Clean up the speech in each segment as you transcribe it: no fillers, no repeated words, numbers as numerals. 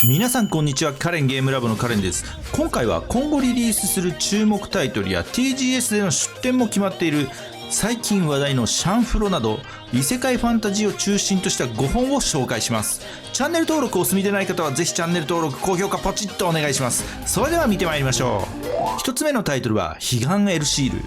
皆さんこんにちは。カレンゲームラボのカレンです。今回は今後リリースする注目タイトルや TGS での出展も決まっている最近話題のシャンフロなど異世界ファンタジーを中心とした5本を紹介します。チャンネル登録をお済みでない方はぜひチャンネル登録、高評価ポチッとお願いします。それでは見てまいりましょう。1つ目のタイトルは彼岸エルシール。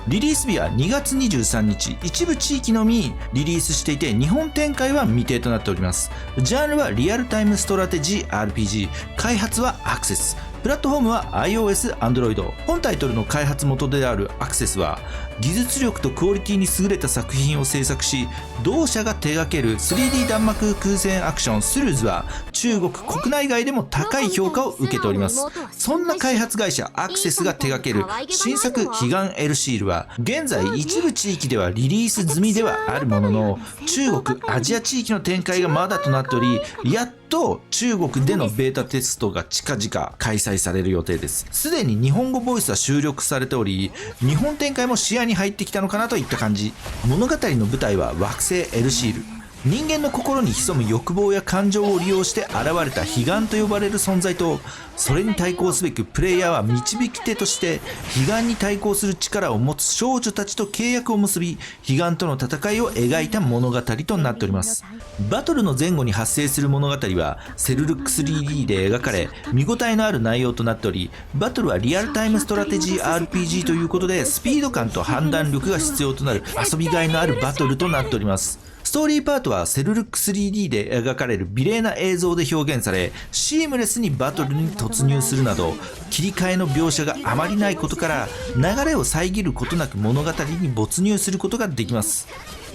リリース日は2月23日、一部地域のみリリースしていて、日本展開は未定となっております。ジャンルはリアルタイムストラテジー RPG、開発はアクセス、プラットフォームは iOS、Android。本タイトルの開発元であるアクセスは、技術力とクオリティに優れた作品を制作し、同社が手掛ける 3D 弾幕空戦アクションスルーズは中国国内外でも高い評価を受けております。そんな開発会社アクセスが手掛ける新作彼岸エルシールは、現在一部地域ではリリース済みではあるものの、中国アジア地域の展開がまだとなっており、やっと中国でのベータテストが近々開催される予定です。すでに日本語ボイスは収録されており、日本展開も視野に入ってきたのかなといった感じ。物語の舞台は惑星エルシール。人間の心に潜む欲望や感情を利用して現れた彼岸と呼ばれる存在と、それに対抗すべくプレイヤーは導き手として彼岸に対抗する力を持つ少女たちと契約を結び、彼岸との戦いを描いた物語となっております。バトルの前後に発生する物語はセルルック 3D で描かれ、見応えのある内容となっており、バトルはリアルタイムストラテジー RPG ということで、スピード感と判断力が必要となる遊びがいのあるバトルとなっております。ストーリーパートはセルルック 3D で描かれる美麗な映像で表現され、シームレスにバトルに突入するなど、切り替えの描写があまりないことから、流れを遮ることなく物語に没入することができます。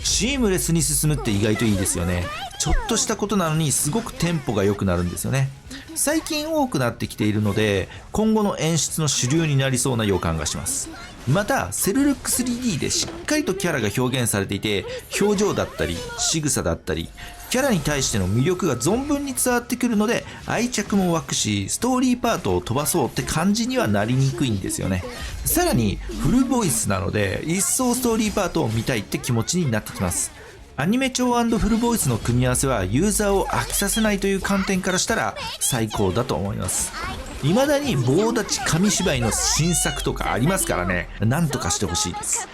シームレスに進むって意外といいですよね。ちょっとしたことなのにすごくテンポが良くなるんですよね。最近多くなってきているので、今後の演出の主流になりそうな予感がします。またセルルック 3D でしっかりとキャラが表現されていて、表情だったり仕草だったりキャラに対しての魅力が存分に伝わってくるので、愛着も湧くし、ストーリーパートを飛ばそうって感じにはなりにくいんですよね。さらにフルボイスなので、一層ストーリーパートを見たいって気持ちになってきます。アニメ調&フルボイスの組み合わせはユーザーを飽きさせないという観点からしたら最高だと思います。未だに棒立ち紙芝居の新作とかありますからね、なんとかしてほしいです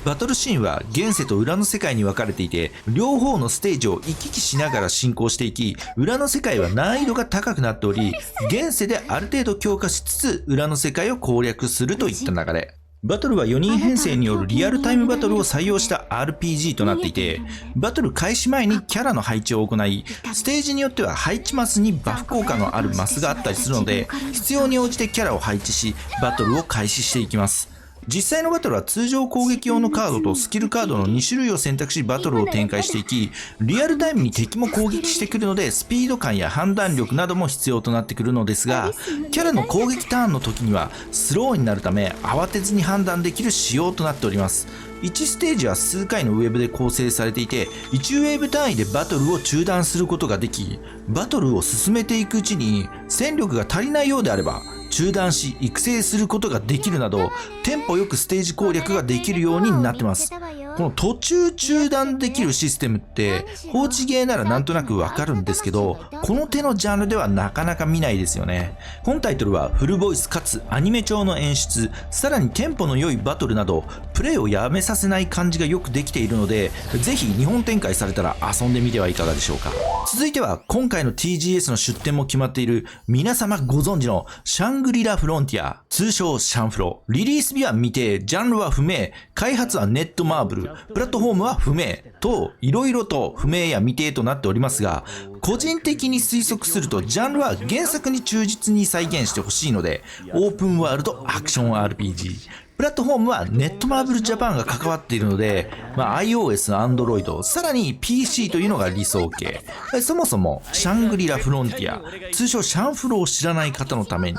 バトルシーンは現世と裏の世界に分かれていて、両方のステージを行き来しながら進行していき、裏の世界は難易度が高くなっており、現世である程度強化しつつ裏の世界を攻略するといった流れ。バトルは4人編成によるリアルタイムバトルを採用した RPG となっていて、バトル開始前にキャラの配置を行い、ステージによっては配置マスにバフ効果のあるマスがあったりするので、必要に応じてキャラを配置し、バトルを開始していきます。実際のバトルは通常攻撃用のカードとスキルカードの2種類を選択しバトルを展開していき、リアルタイムに敵も攻撃してくるので、スピード感や判断力なども必要となってくるのですが、キャラの攻撃ターンの時にはスローになるため慌てずに判断できる仕様となっております。1ステージは数回のウェーブで構成されていて、1ウェーブ単位でバトルを中断することができ、バトルを進めていくうちに戦力が足りないようであれば中断し育成することができるなど、テンポよくステージ攻略ができるようになってます。この途中中断できるシステムって放置ゲーならなんとなくわかるんですけど、この手のジャンルではなかなか見ないですよね。本タイトルはフルボイスかつアニメ調の演出、さらにテンポの良いバトルなどプレイをやめさせない感じがよくできているので、ぜひ日本展開されたら遊んでみてはいかがでしょうか。続いては今回の TGS の出展も決まっている皆様ご存知のシャングリラフロンティア、通称シャンフロ。リリース日は未定、ジャンルは不明、開発はネットマーブル、プラットフォームは不明と、いろいろと不明や未定となっておりますが、個人的に推測するとジャンルは原作に忠実に再現してほしいので、オープンワールドアクション RPG。プラットフォームはネットマーブルジャパンが関わっているので、iOS、Android、さらに PC というのが理想形。そもそもシャングリラフロンティア、通称シャンフロを知らない方のために、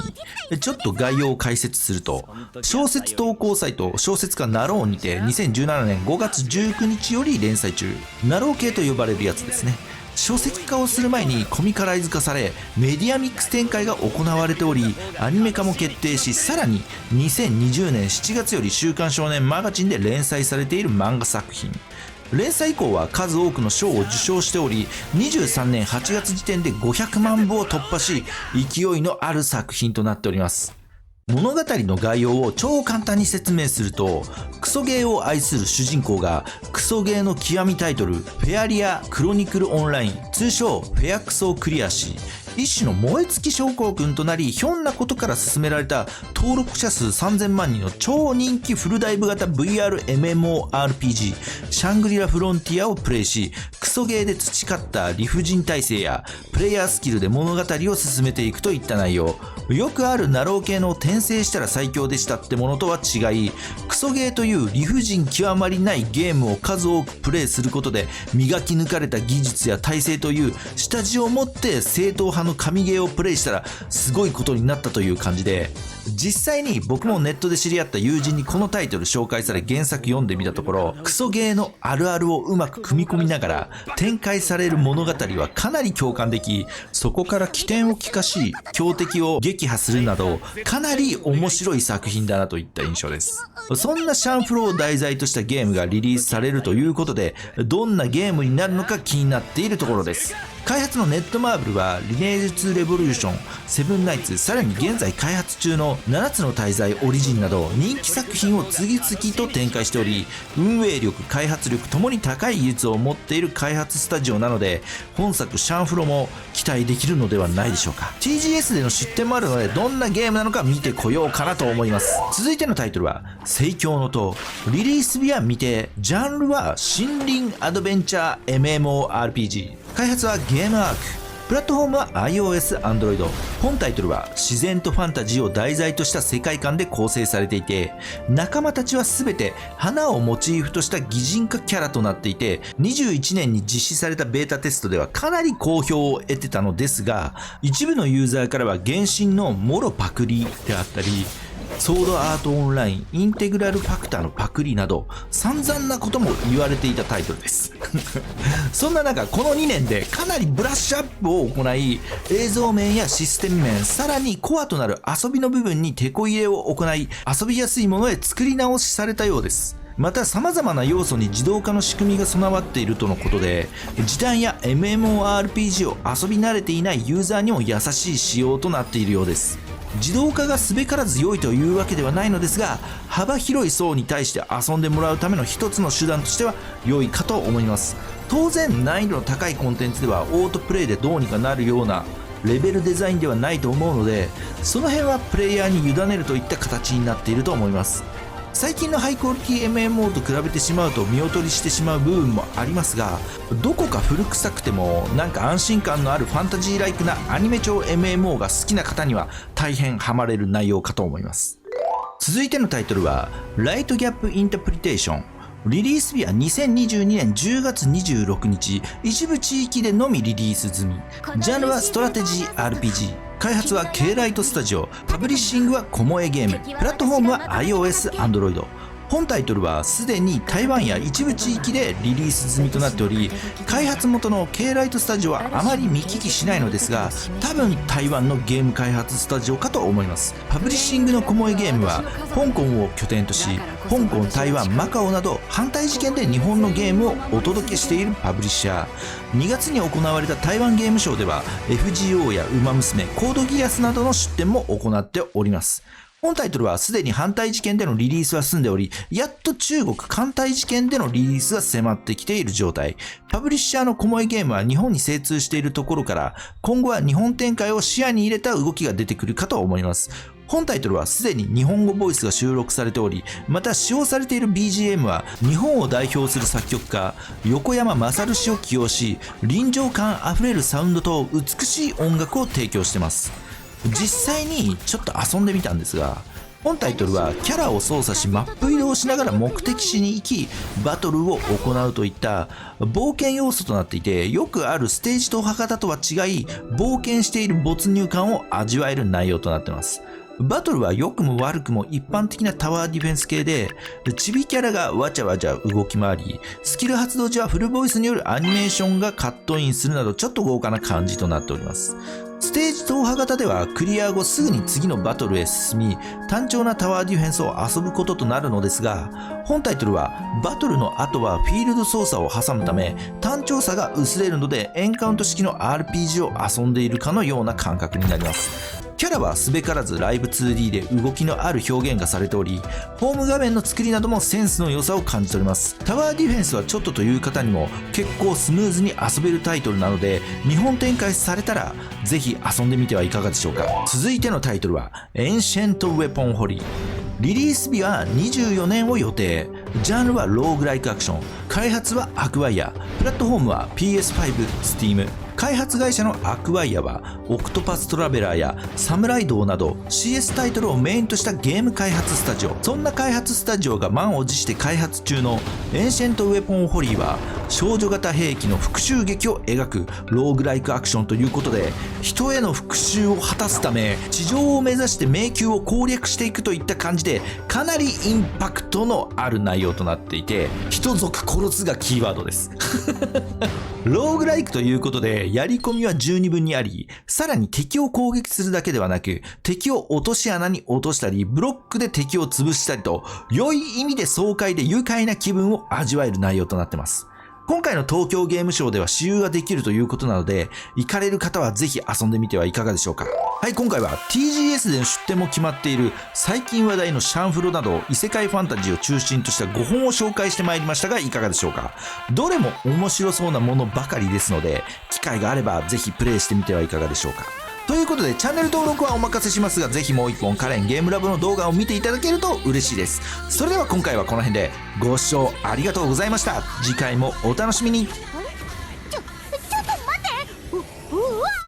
ちょっと概要を解説すると、小説投稿サイト小説家ナローにて2017年5月19日より連載中。ナロー系と呼ばれるやつですね。書籍化をする前にコミカライズ化され、メディアミックス展開が行われており、アニメ化も決定し、さらに2020年7月より週刊少年マガジンで連載されている漫画作品。連載以降は数多くの賞を受賞しており、23年8月時点で500万部を突破し、勢いのある作品となっております。物語の概要を超簡単に説明すると、クソゲーを愛する主人公がクソゲーの極みタイトル、フェアリア・クロニクルオンライン、通称フェアクソをクリアし、一種の燃え尽き症候群となり、ひょんなことから進められた登録者数3000万人の超人気フルダイブ型 VR-MMORPG シャングリラフロンティアをプレイし、クソゲーで培った理不尽体制やプレイヤースキルで物語を進めていくといった内容。よくあるナロー系の転生したら最強でしたってものとは違い、クソゲーという理不尽極まりないゲームを数多くプレイすることで磨き抜かれた技術や体制という下地を持って正統派の神ゲーをプレイしたらすごいことになったという感じで、実際に僕もネットで知り合った友人にこのタイトル紹介され原作読んでみたところ、クソゲーのあるあるをうまく組み込みながら展開される物語はかなり共感でき、そこから起点を利かし強敵を撃破するなどかなり面白い作品だなといった印象です。そんなシャンフロを題材としたゲームがリリースされるということで、どんなゲームになるのか気になっているところです。開発のネットマーブルはリネージ2レボリューション、セブンナイツ、さらに現在開発中の7つの大罪オリジンなど人気作品を次々と展開しており、運営力、開発力ともに高い技術を持っている開発スタジオなので、本作シャンフロも期待できるのではないでしょうか。 TGS での出展もあるので、どんなゲームなのか見てこようかなと思います。続いてのタイトルは聖教の塔、リリース日は未定、ジャンルは森林アドベンチャー MMORPG、開発はゲームアーク、プラットフォームは iOS、Android。本タイトルは自然とファンタジーを題材とした世界観で構成されていて、仲間たちは全て花をモチーフとした擬人化キャラとなっていて、21年に実施されたベータテストではかなり好評を得てたのですが、一部のユーザーからは原神のもろパクリであったり、ソードアートオンライン、インテグラルファクターのパクリなど散々なことも言われていたタイトルですそんな中、この2年でかなりブラッシュアップを行い、映像面やシステム面、さらにコアとなる遊びの部分にテこ入れを行い、遊びやすいものへ作り直しされたようです。また様々な要素に自動化の仕組みが備わっているとのことで、時短や MMORPG を遊び慣れていないユーザーにも優しい仕様となっているようです。自動化がすべからず良いというわけではないのですが、幅広い層に対して遊んでもらうための一つの手段としては良いかと思います。当然難易度の高いコンテンツではオートプレイでどうにかなるようなレベルデザインではないと思うので、その辺はプレイヤーに委ねるといった形になっていると思います。最近のハイクオリティ MMO と比べてしまうと見劣りしてしまう部分もありますが、どこか古臭くてもなんか安心感のあるファンタジーライクなアニメ調 MMO が好きな方には大変ハマれる内容かと思います。続いてのタイトルはライトギャップインタープリテーション、リリース日は2022年10月26日、一部地域でのみリリース済み。ジャンルはストラテジー RPG、開発は K ライトスタジオ、パブリッシングはコモエゲーム、プラットフォームは iOS、Android。本タイトルはすでに台湾や一部地域でリリース済みとなっており、開発元の K ライトスタジオはあまり見聞きしないのですが、多分台湾のゲーム開発スタジオかと思います。パブリッシングのコモエゲームは香港を拠点とし、香港、台湾、マカオなど反対事件で日本のゲームをお届けしているパブリッシャー。2月に行われた台湾ゲームショーでは FGO やウマ娘、コードギアスなどの出展も行っております。本タイトルはすでに反対事件でのリリースは済んでおり、やっと中国艦隊事件でのリリースが迫ってきている状態。パブリッシャーのコモエゲームは日本に精通しているところから、今後は日本展開を視野に入れた動きが出てくるかと思います。本タイトルはすでに日本語ボイスが収録されており、また使用されている BGM は日本を代表する作曲家横山勝氏を起用し、臨場感あふれるサウンドと美しい音楽を提供しています。実際にちょっと遊んでみたんですが、本タイトルはキャラを操作しマップ移動しながら目的地に行きバトルを行うといった冒険要素となっていて、よくあるステージ踏破型とは違い冒険している没入感を味わえる内容となっています。バトルは良くも悪くも一般的なタワーディフェンス系で、チビキャラがわちゃわちゃ動き回り、スキル発動時はフルボイスによるアニメーションがカットインするなどちょっと豪華な感じとなっております。ステージ踏破型ではクリア後すぐに次のバトルへ進み、単調なタワーディフェンスを遊ぶこととなるのですが、本タイトルはバトルの後はフィールド操作を挟むため単調さが薄れるので、エンカウント式の RPG を遊んでいるかのような感覚になります。キャラはすべからずライブ 2D で動きのある表現がされており、ホーム画面の作りなどもセンスの良さを感じ取れます。タワーディフェンスはちょっとという方にも結構スムーズに遊べるタイトルなので、日本展開されたらぜひ遊んでみてはいかがでしょうか。続いてのタイトルはエンシェント・ウェポン・ホリー。リリース日は24年を予定。ジャンルはローグライクアクション。開発はアクワイア。プラットフォームは PS5、Steam。開発会社のアクワイアはオクトパストラベラーやサムライドーなど CS タイトルをメインとしたゲーム開発スタジオ。そんな開発スタジオが満を持して開発中のエンシェント・ウェポン・ホリーは少女型兵器の復讐劇を描くローグライクアクションということで、人への復讐を果たすため地上を目指して迷宮を攻略していくといった感じで、かなりインパクトのある内容となっていて、人族殺すがキーワードですローグライクということでやり込みは十二分にあり、さらに敵を攻撃するだけではなく、敵を落とし穴に落としたりブロックで敵を潰したりと、良い意味で爽快で愉快な気分を味わえる内容となっています。今回の東京ゲームショウでは私有ができるということなので、行かれる方はぜひ遊んでみてはいかがでしょうか。はい、今回は TGS での出展も決まっている最近話題のシャンフロなど異世界ファンタジーを中心とした5本を紹介してまいりましたが、いかがでしょうか。どれも面白そうなものばかりですので、機会があればぜひプレイしてみてはいかがでしょうか。ということでチャンネル登録はお任せしますが、ぜひもう一本カレンゲームラボの動画を見ていただけると嬉しいです。それでは今回はこの辺でご視聴ありがとうございました。次回もお楽しみに。